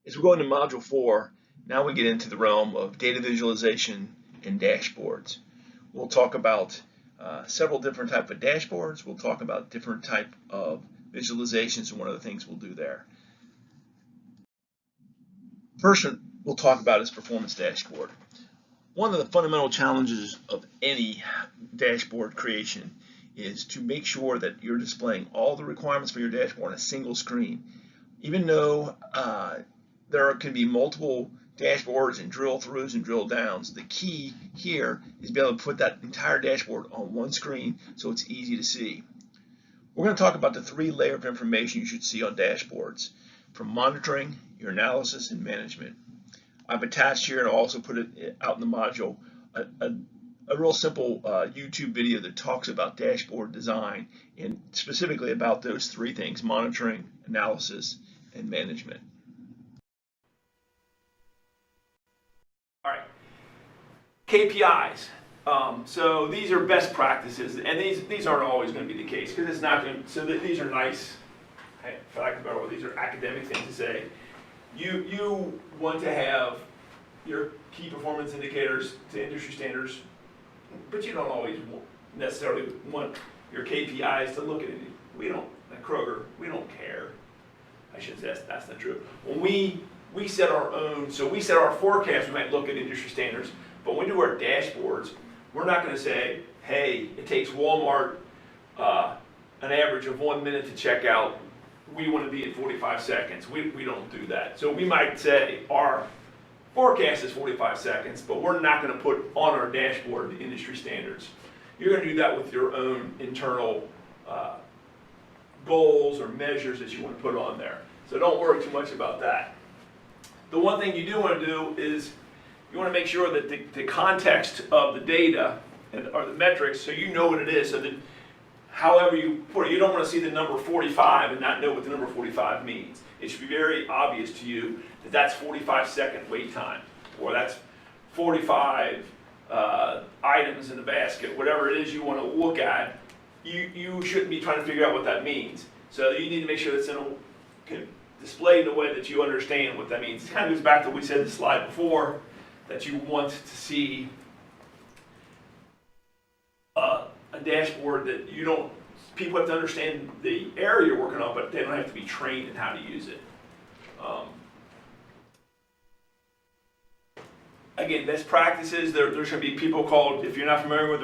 As we go into Module 4, now we get into the realm of data visualization and dashboards. We'll talk about several different types of dashboards. We'll talk about different type of visualizations and one of the things we'll do there. First, we'll talk about is performance dashboard. One of the fundamental challenges of any dashboard creation is to make sure that you're displaying all the requirements for your dashboard on a single screen. Even though there can be multiple dashboards and drill throughs and drill downs, the key here is to be able to put that entire dashboard on one screen so it's easy to see. We're going to talk about the 3 layers of information you should see on dashboards, from monitoring, your analysis, and management. I've attached here and also put it out in the module a real simple YouTube video that talks about dashboard design and specifically about those 3 things: monitoring, analysis, and management. All right, KPIs. So these are best practices, and these aren't always going to be the case because it's not going to. So these are nice. For lack of a better word, these are academic things to say. You want to have your key performance indicators to industry standards, but you don't always necessarily want your KPIs to look at it. We don't, at Kroger, we don't care. I should say that's not true. When we set our own, so we set our forecast, we might look at industry standards, but when we do our dashboards, we're not going to say, hey, it takes Walmart an average of 1 minute to check out. We want to be at 45 seconds. We don't do that. So we might say our forecast is 45 seconds, but we're not going to put on our dashboard the industry standards. You're going to do that with your own internal goals or measures that you want to put on there. So don't worry too much about that. The one thing you do want to do is you want to make sure that the context of the data or the metrics, so you know what it is, so that however you put it, you don't want to see the number 45 and not know what the number 45 means. It should be very obvious to you that that's 45-second wait time, or that's 45 items in the basket, whatever it is you want to look at. You shouldn't be trying to figure out what that means. So you need to make sure that's displayed in a way that you understand what that means. It kind of goes back to what we said in the slide before, that you want to see a dashboard that people have to understand the area you're working on, but they don't have to be trained in how to use it. Again, best practices, there's going to be people called, if you're not familiar with,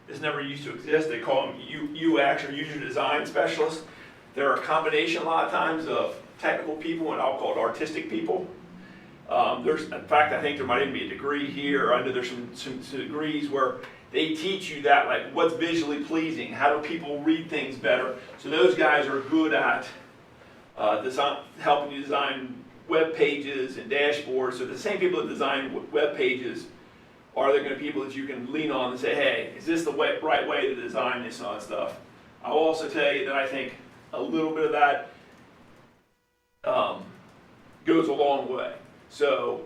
this never used to exist, they call them UX or user design specialists. They're a combination a lot of times of technical people and I'll call it artistic people. In fact, I think there might even be a degree here. I know there's some degrees where they teach you that, like what's visually pleasing, how do people read things better. So those guys are good at helping you design web pages and dashboards. So the same people that design web pages are the kind of people that you can lean on and say, hey, is this the right way to design this and all that stuff? I'll also tell you that I think a little bit of that goes a long way. So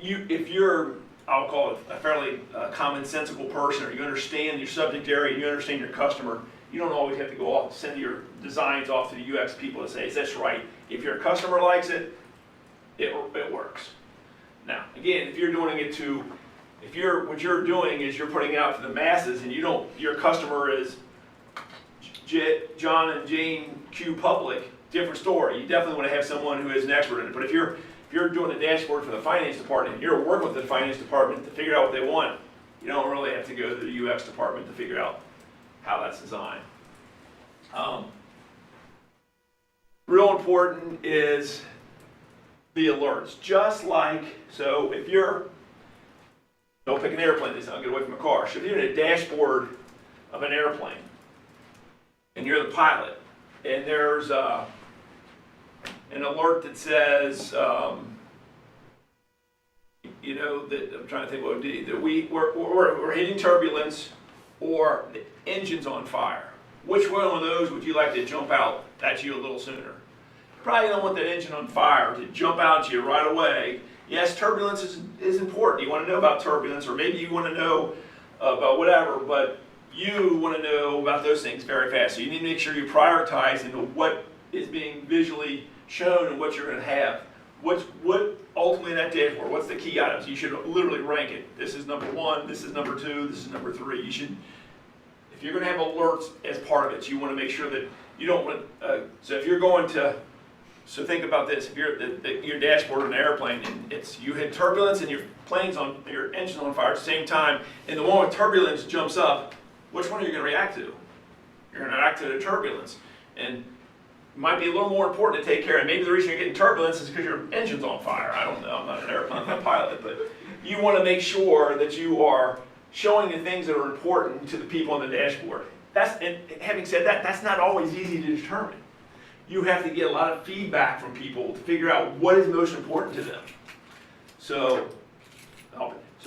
if you're, I'll call it a fairly commonsensical person, or you understand your subject area, you understand your customer, you don't always have to go off and send your designs off to the UX people to say, is this right? If your customer likes it, it works. Now, again, if you're doing it what you're doing is you're putting it out to the masses and your customer is John and Jane Q Public, different story. You definitely want to have someone who is an expert in it. But if you're doing a dashboard for the finance department and you're working with the finance department to figure out what they want, you don't really have to go to the UX department to figure out how that's designed. Real important is the alerts. Just like, so if don't pick an airplane this time, get away from a car. So if you're in a dashboard of an airplane and you're the pilot and there's an alert that says, that I'm trying to think what it would be, that we're hitting turbulence or the engine's on fire. Which one of those would you like to jump out at you a little sooner? You probably don't want that engine on fire to jump out at you right away. Yes, turbulence is important. You want to know about turbulence, or maybe you want to know about whatever, but you want to know about those things very fast. So you need to make sure you prioritize into what is being visually shown and what you're going to have. What ultimately in that dashboard, what's the key items? You should literally rank it. This is number 1, this is number 2, this is number 3. You should, if you're going to have alerts as part of it, you want to make sure that you don't want, so if you're going to, so think about this, if you're your dashboard in an airplane and you hit turbulence and your engine's on fire at the same time, and the one with turbulence jumps up, which one are you going to react to? You're going to react to the turbulence. And it might be a little more important to take care of. Maybe the reason you're getting turbulence is because your engine's on fire. I don't know, I'm not an airplane pilot, but you want to make sure that you are showing the things that are important to the people on the dashboard. And having said that, that's not always easy to determine. You have to get a lot of feedback from people to figure out what is most important to them. So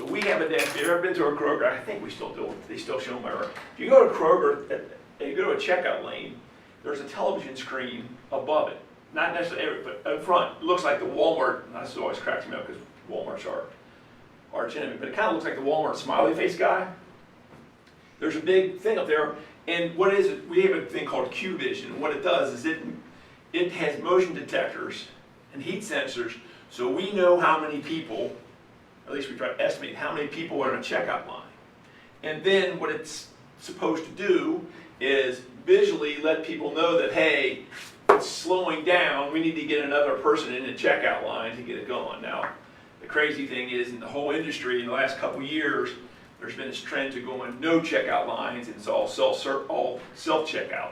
we have a dashboard. If you've ever been to a Kroger, I think we still do it. They still show them everywhere. If you go to Kroger and you go to a checkout lane, there's a television screen above it. Not necessarily, but in front. It looks like the Walmart, this always cracks me up because Walmart's our arch enemy, but it kind of looks like the Walmart smiley face guy. There's a big thing up there, and what is it? We have a thing called QVision, and what it does is it has motion detectors and heat sensors, so we know how many people, at least we try to estimate how many people are in a checkout line. And then what it's supposed to do is visually let people know that, hey, it's slowing down, we need to get another person in the checkout line to get it going. Now, the crazy thing is, in the whole industry in the last couple of years, there's been this trend to go in no checkout lines, and it's all self-checkout.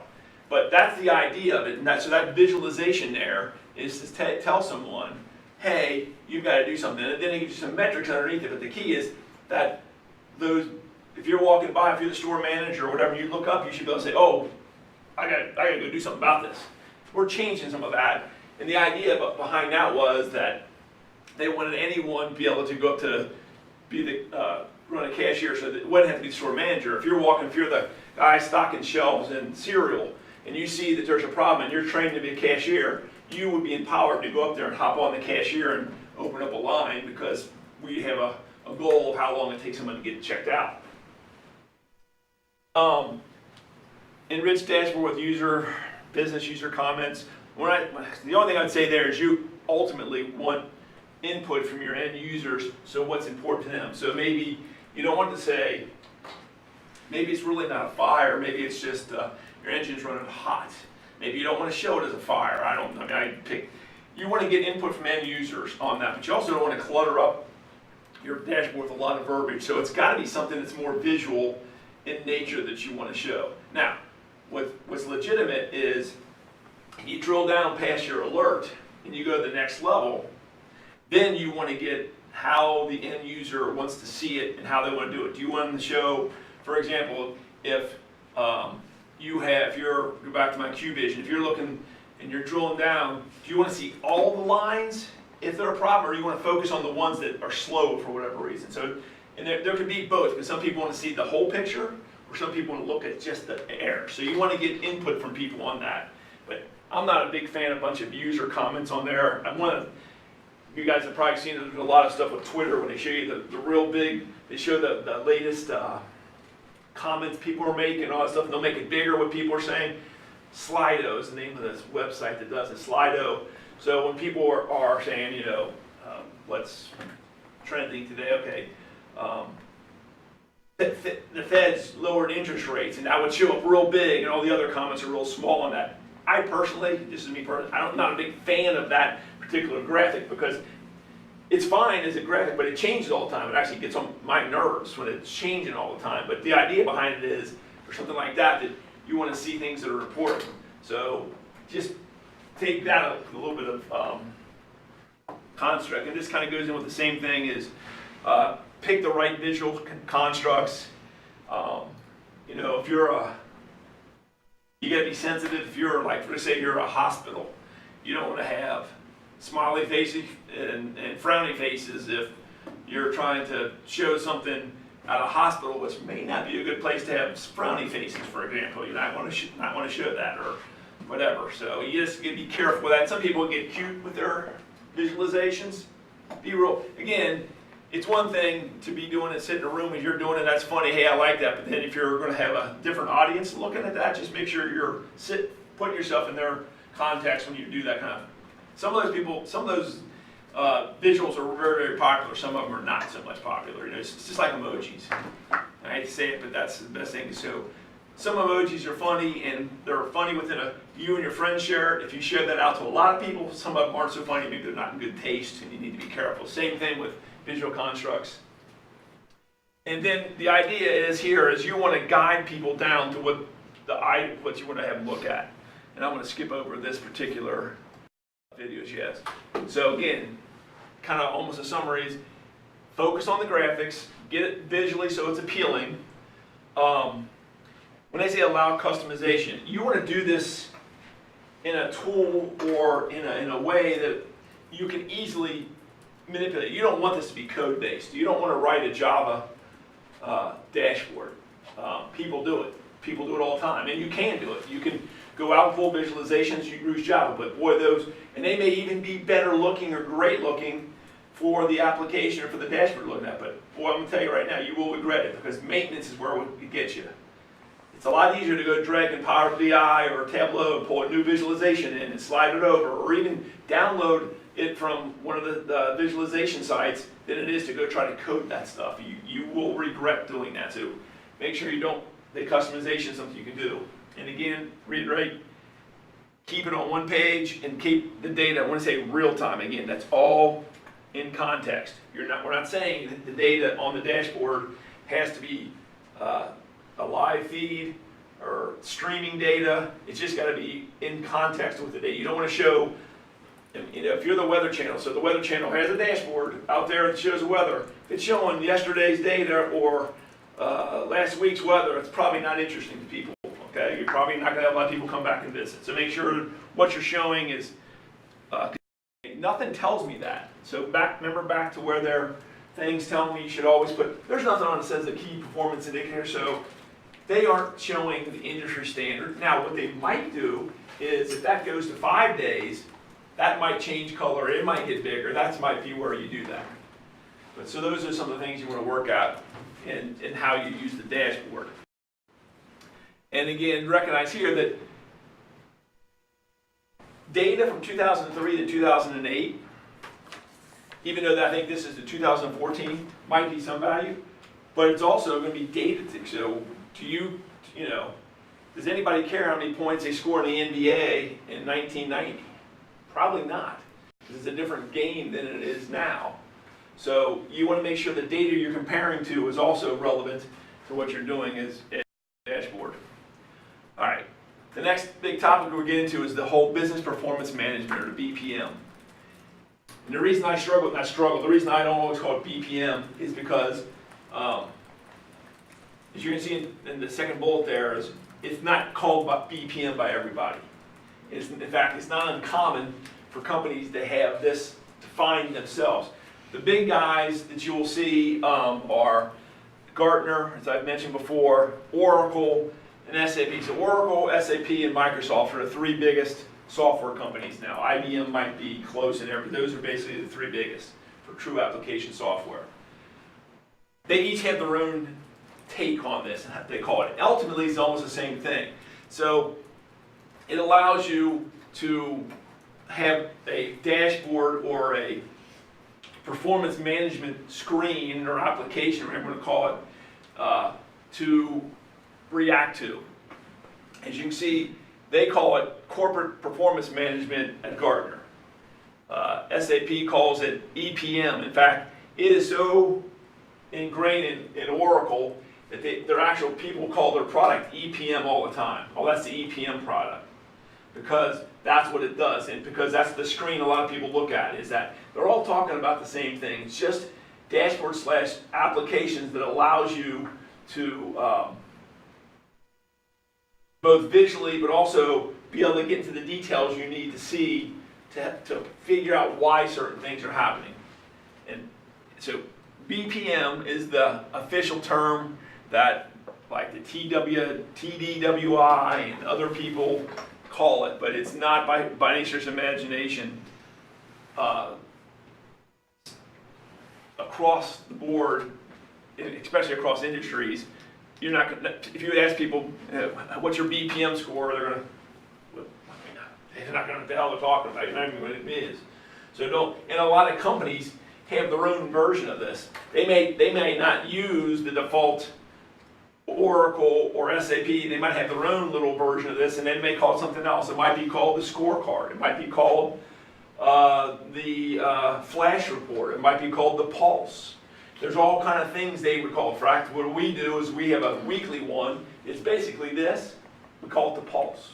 But that's the idea of it, and so that visualization there is to tell someone, hey, you've got to do something. And then it gives you some metrics underneath it, but the key is that if you're walking by, if you're the store manager or whatever, you look up, you should be able to say, oh, I got to go do something about this. We're changing some of that, and the idea behind that was that they wanted anyone to be able to go up to run a cashier, so that it wouldn't have to be the store manager. If you're the guy stocking shelves and cereal, and you see that there's a problem and you're trained to be a cashier, you would be empowered to go up there and hop on the cashier and open up a line, because we have a goal of how long it takes someone to get checked out. Enrich dashboard with business user comments. The only thing I'd say there is you ultimately want input from your end users, so what's important to them. So maybe you don't want to say, maybe it's really not a fire, maybe it's just your engine's running hot. Maybe you don't want to show it as a fire. You want to get input from end users on that, but you also don't want to clutter up your dashboard with a lot of verbiage. So it's got to be something that's more visual in nature that you want to show. Now, what's legitimate is you drill down past your alert and you go to the next level, then you want to get how the end user wants to see it and how they want to do it. Do you want them to show, for example, if go back to my QVision, if you're looking and you're drilling down, do you want to see all the lines if they're a problem, or do you want to focus on the ones that are slow for whatever reason? So, and there could be both, because some people want to see the whole picture, or some people want to look at just the error. So you want to get input from people on that. But I'm not a big fan of a bunch of user comments on there. You guys have probably seen there's a lot of stuff with Twitter when they show you the real big, they show the latest comments people are making and all that stuff, and they'll make it bigger what people are saying. Slido is the name of this website that does it, Slido. So when people are saying, what's trending today, the Fed's lowered interest rates, and that would show up real big, and all the other comments are real small on that. I personally, this is me personally, I'm not a big fan of that particular graphic, because it's fine as a graphic, but it changes all the time. It actually gets on my nerves when it's changing all the time. But the idea behind it is, for something like that you want to see things that are important. So just take that a little bit of construct, and this kind of goes in with the same thing, is pick the right visual constructs. If you got to be sensitive. If you're let's say you're a hospital, you don't want to have smiley faces and frowny faces if you're trying to show something at a hospital, which may not be a good place to have frowny faces, for example. You might want to show that or whatever. So you just got to be careful with that. Some people get cute with their visualizations. Again, it's one thing to be doing it, sit in a room as you're doing it, that's funny, hey, I like that. But then if you're going to have a different audience looking at that, just make sure you're putting yourself in their context when you do that kind of Some of those people, some of those visuals are very, very popular. Some of them are not so much popular. You know, it's just like emojis. I hate to say it, but that's the best thing. So some emojis are funny, and they're funny within you and your friends share it. If you share that out to a lot of people, some of them aren't so funny. Maybe they're not in good taste, and you need to be careful. Same thing with visual constructs. And then the idea is here is you want to guide people down to what you want to have them look at. And I'm going to skip over this particular videos, yes. So again, kind of almost a summary is focus on the graphics, get it visually so it's appealing. When I say allow customization, you want to do this in a tool or in a way that you can easily manipulate. You don't want this to be code-based. You don't want to write a Java dashboard. People do it. People do it all the time, and you can do it. You can go out and pull visualizations, you use Java, but boy, those, and they may even be better looking or great looking for the application or for the dashboard looking at, but boy, I'm going to tell you right now, you will regret it, because maintenance is where it gets you. It's a lot easier to go drag in Power BI or Tableau and pull a new visualization in and slide it over, or even download it from one of the visualization sites than it is to go try to code that stuff. You will regret doing that, so make sure you don't. The customization is something you can do. And again, reiterate, keep it on one page and keep the data, I want to say real time. Again, that's all in context. We're not saying that the data on the dashboard has to be a live feed or streaming data. It's just got to be in context with the data. You don't want to show, you know, if you're the Weather Channel, so the Weather Channel has a dashboard out there that shows the weather. If it's showing yesterday's data or last week's weather, it's probably not interesting to people. Okay, you're probably not going to have a lot of people come back and visit. So make sure what you're showing is. Nothing tells me that. So remember back to where their things tell me you should always put. There's nothing on it that says the key performance indicator. So they aren't showing the industry standard. Now what they might do is if that goes to 5 days, that might change color. It might get bigger. That might be where you do that. But so those are some of the things you want to work out and how you use the dashboard. And again, recognize here that data from 2003 to 2008, even though I think this is the 2014, might be some value, but it's also going to be data. So do you know, does anybody care how many points they scored in the NBA in 1990? Probably not, because it's a different game than it is now. So you want to make sure the data you're comparing to is also relevant to what you're doing as a dashboard. All right, the next big topic we'll get into is the whole business performance management, or the BPM. And the reason I the reason I don't always call it BPM is because, as you can see in the second bullet there, is it's not called BPM by everybody. In fact, it's not uncommon for companies to have this defined themselves. The big guys that you will see are Gartner, as I've mentioned before, Oracle, and SAP. So Oracle, SAP, and Microsoft are the three biggest software companies now. IBM might be close in there, but those are basically the three biggest for true application software. They each have their own take on this, and they call it. Ultimately, it's almost the same thing. So it allows you to have a dashboard or a performance management screen or application, whatever you want to call it, to react to. As you can see, they call it corporate performance management at Gartner. SAP calls it EPM. In fact, it is so ingrained in Oracle that their actual people call their product EPM all the time. Oh, that's the EPM product. Because that's what it does, and because that's the screen a lot of people look at, is that they're all talking about the same thing. It's just dashboard / applications that allows you to both visually, but also be able to get into the details you need to see to figure out why certain things are happening. And so BPM is the official term that like the TDWI and other people call it, but it's not by any stretch of imagination across the board, especially across industries. You're not gonna, if you ask people, what's your BPM score, they're gonna, They're not going to know what the hell they're talking about. You're not even know what it is. So don't. And a lot of companies have their own version of this. They may not use the default Oracle or SAP. They might have their own little version of this, and they may call it something else. It might be called the scorecard. It might be called the flash report. It might be called the pulse. There's all kind of things they would call it. In fact, what we do is we have a weekly one. It's basically this. We call it the pulse.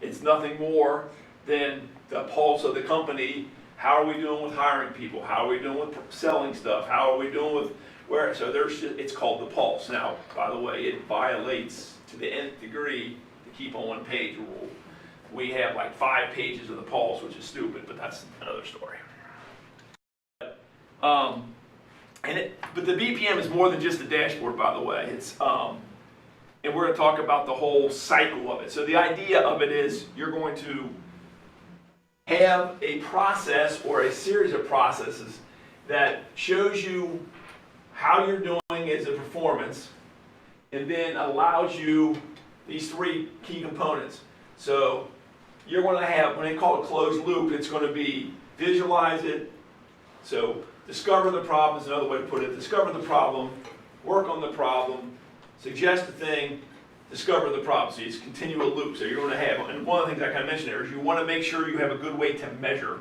It's nothing more than the pulse of the company. How are we doing with hiring people? How are we doing with selling stuff? How are we doing with where? So it's called the pulse. Now, by the way, it violates to the nth degree the keep on one page rule. We have like 5 pages of the pulse, which is stupid, but that's another story. But the BPM is more than just a dashboard, by the way. It's and we're going to talk about the whole cycle of it. So the idea of it is you're going to have a process or a series of processes that shows you how you're doing as a performance, and then allows you these 3 key components. So you're going to have, when they call it closed loop, it's going to be visualize it. So discover the problem is another way to put it. Discover the problem, work on the problem, suggest a thing, discover the problem. So it's continue a loop. So you're going to have, and one of the things I kind of mentioned there is you want to make sure you have a good way to measure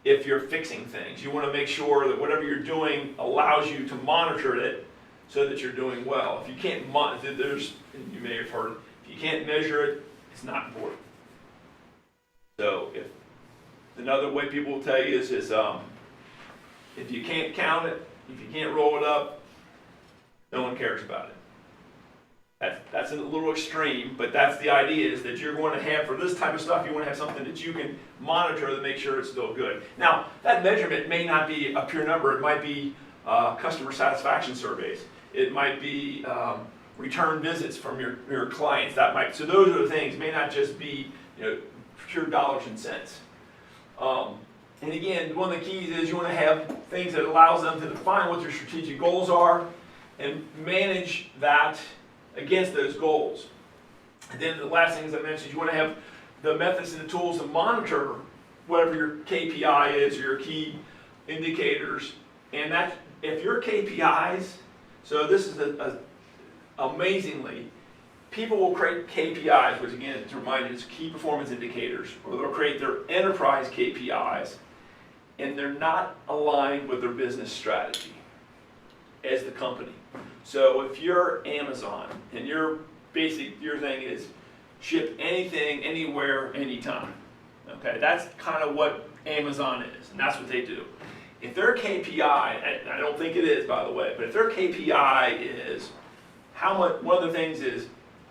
if you're fixing things. You want to make sure that whatever you're doing allows you to monitor it so that you're doing well. If you can't monitor, you may have heard, if you can't measure it, it's not important. So if another way people will tell you is if you can't count it, if you can't roll it up, no one cares about it. That's a little extreme, but that's the idea, is that you're going to have, for this type of stuff, you want to have something that you can monitor to make sure it's still good. Now, that measurement may not be a pure number. It might be customer satisfaction surveys. It might be return visits from your clients. So those are the things. It may not just be pure dollars and cents. And again, one of the keys is you want to have things that allows them to define what their strategic goals are and manage that against those goals. And then the last thing, as I mentioned, you want to have the methods and the tools to monitor whatever your KPI is, your key indicators. And that, if your KPIs, so this is amazingly, people will create KPIs, which again, to remind you, is key performance indicators, or they'll create their enterprise KPIs, and they're not aligned with their business strategy as the company. So if you're Amazon and your thing is ship anything, anywhere, anytime, okay, that's kind of what Amazon is, and that's what they do. If their KPI, and I don't think it is, by the way, but if their KPI is how much, one of the things is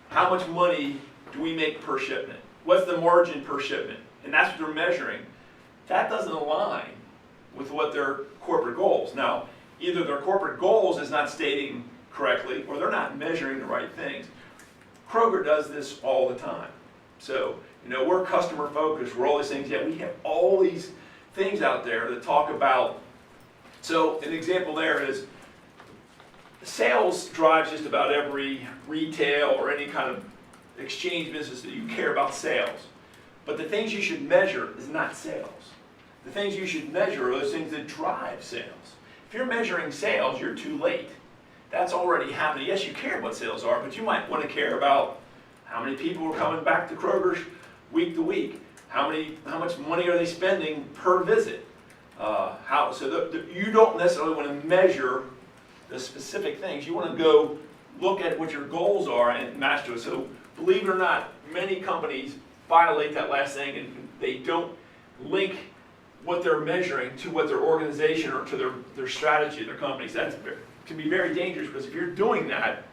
how much money do we make per shipment? What's the margin per shipment? And that's what they're measuring. That doesn't align with what their corporate goals. Now, either their corporate goals is not stating correctly, or they're not measuring the right things. Kroger does this all the time. So, we're customer focused, we're all these things, yet we have all these things out there that talk about, so an example there is, sales drives just about every retail or any kind of exchange business that you care about sales. But the things you should measure is not sales. The things you should measure are those things that drive sales. If you're measuring sales, you're too late. That's already happening. Yes, you care what sales are, but you might want to care about how many people are coming back to Kroger's week to week. How much money are they spending per visit? You don't necessarily want to measure the specific things. You want to go look at what your goals are and match to it. So believe it or not, many companies violate that last thing, and they don't link what they're measuring to what their organization or to their strategy of their companies. That can be very dangerous, because if you're doing that,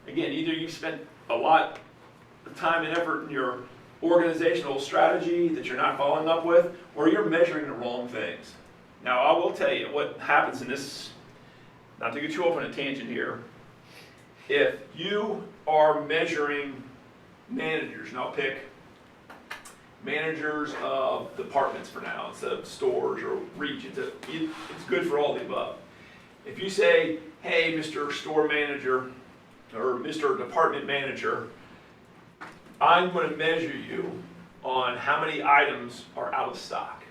again, either you've spent a lot of time and effort in your organizational strategy that you're not following up with, or you're measuring the wrong things. Now, I will tell you what happens in this, not to get you off on a tangent here, if you are measuring managers, and I'll pick managers of departments for now instead of stores or regions, it's good for all the above. If you say, hey, Mr. Store Manager or Mr. Department Manager, I'm going to measure you on how many items are out of stock.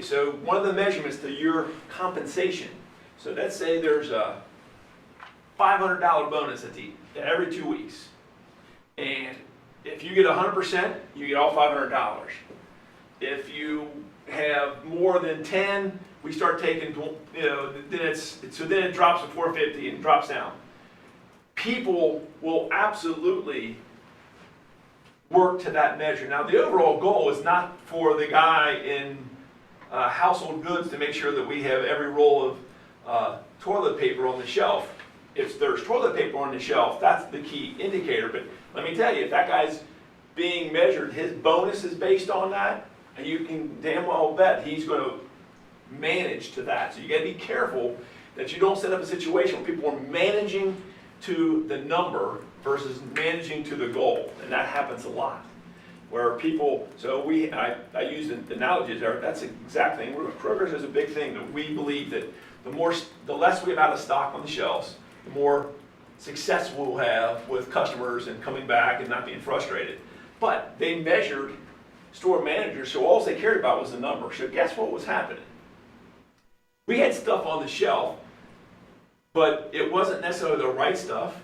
So one of the measurements to your compensation, so let's say there's a $500 bonus at every 2 weeks. And if you get 100%, you get all $500. If you have more than 10, we start taking, then it drops to 450 and drops down. People will absolutely work to that measure. Now, the overall goal is not for the guy in household goods to make sure that we have every roll of toilet paper on the shelf. If there's toilet paper on the shelf, that's the key indicator. But let me tell you, if that guy's being measured, his bonus is based on that, and you can damn well bet he's going to manage to that. So you got to be careful that you don't set up a situation where people are managing to the number versus managing to the goal, and that happens a lot. Where people, so I use the analogies there. That's the exact thing. Kroger's is a big thing that we believe that the less we have out of stock on the shelves, the more success we'll have with customers and coming back and not being frustrated. But they measured store managers, so all they cared about was the number. So guess what was happening? We had stuff on the shelf, but it wasn't necessarily the right stuff.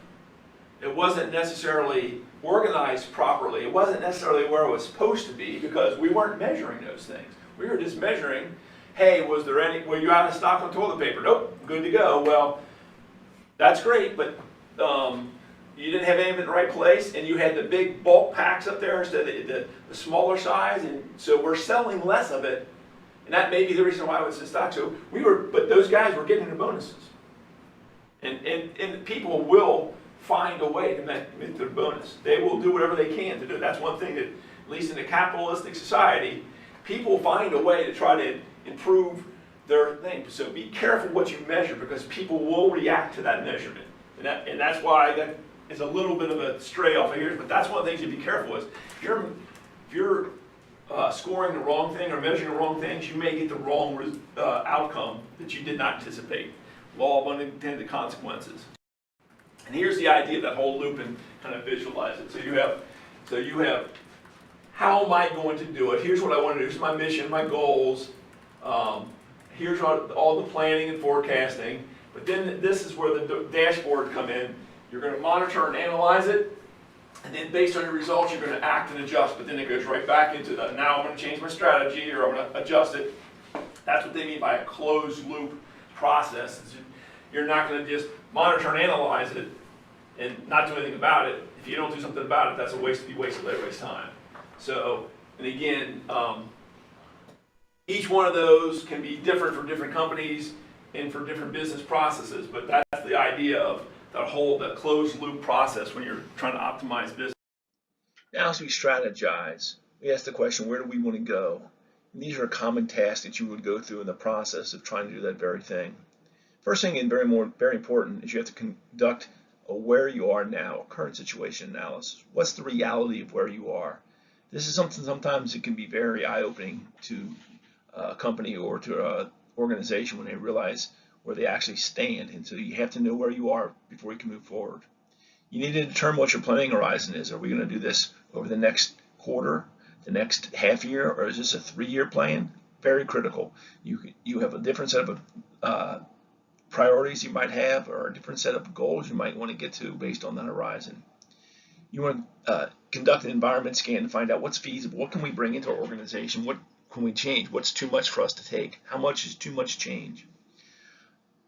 It wasn't necessarily organized properly. It wasn't necessarily where it was supposed to be because we weren't measuring those things. We were just measuring, hey, were you out of stock on toilet paper? Nope, good to go. Well, that's great, but you didn't have any of it in the right place, and you had the big bulk packs up there instead of the smaller size, and so we're selling less of it, and that may be the reason why it was in stock. So but those guys were getting the bonuses, and people will find a way to make their bonus. They will do whatever they can to do it. That's one thing that, at least in a capitalistic society, people find a way to try to improve their thing. So be careful what you measure because people will react to that measurement. And that's why that is a little bit of a stray off of here, but that's one of the things you be careful with. If you're scoring the wrong thing or measuring the wrong things, you may get the wrong outcome that you did not anticipate. Law of unintended consequences. And here's the idea of that whole loop and kind of visualize it. So you have how am I going to do it? Here's what I want to do. Here's my mission, my goals. Here's all the planning and forecasting. But then this is where the dashboard come in. You're going to monitor and analyze it. And then based on your results, you're going to act and adjust. But then it goes right back into the, now I'm going to change my strategy or I'm going to adjust it. That's what they mean by a closed loop process. You're not going to just monitor and analyze it and not do anything about it. If you don't do something about it, that's a waste of everybody's time. So, and again, each one of those can be different for different companies and for different business processes, but that's the idea of the closed loop process when you're trying to optimize business. Now as we strategize, we ask the question, where do we want to go? And these are common tasks that you would go through in the process of trying to do that very thing. First thing and very important is you have to conduct a where you are now, a current situation analysis. What's the reality of where you are? This is something sometimes it can be very eye-opening to a company or to an organization when they realize where they actually stand. And so you have to know where you are before you can move forward. You need to determine what your planning horizon is. Are we going to do this over the next quarter, the next half year, or is this a 3-year plan? Very critical. You have a different set of priorities you might have, or a different set of goals you might want to get to based on that horizon. You want to conduct an environment scan to find out what's feasible, what can we bring into our organization, what can we change, what's too much for us to take, how much is too much change.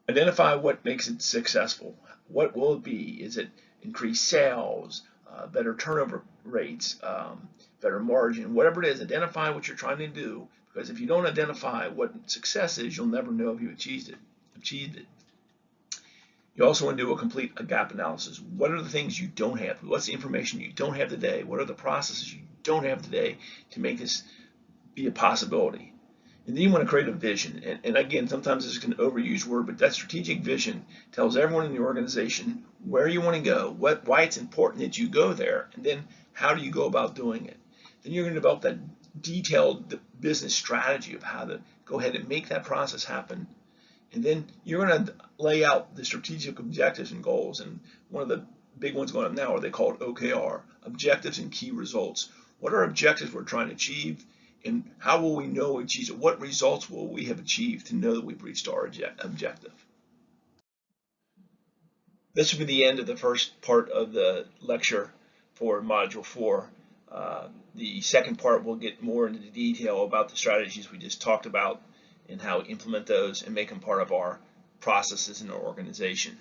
Identify what makes it successful. What will it be? Is it increased sales, better turnover rates, better margin, whatever it is? Identify what you're trying to do, because if you don't identify what success is, you'll never know if you achieved it. You also want to do a gap analysis. What are the things you don't have? What's the information you don't have today? What are the processes you don't have today to make this be a possibility? And then you want to create a vision. And again, sometimes this is an overused word, but that strategic vision tells everyone in the organization where you want to go, why it's important that you go there, and then how do you go about doing it. Then you're going to develop that detailed business strategy of how to go ahead and make that process happen. And then you're going to lay out the strategic objectives and goals. And one of the big ones going up now are they called OKR, objectives and key results. What are objectives we're trying to achieve, and how will we know we achieved it? What results will we have achieved to know that we've reached our objective? This will be the end of the first part of the lecture for Module 4. The second part will get more into the detail about the strategies we just talked about and how we implement those and make them part of our processes in our organization.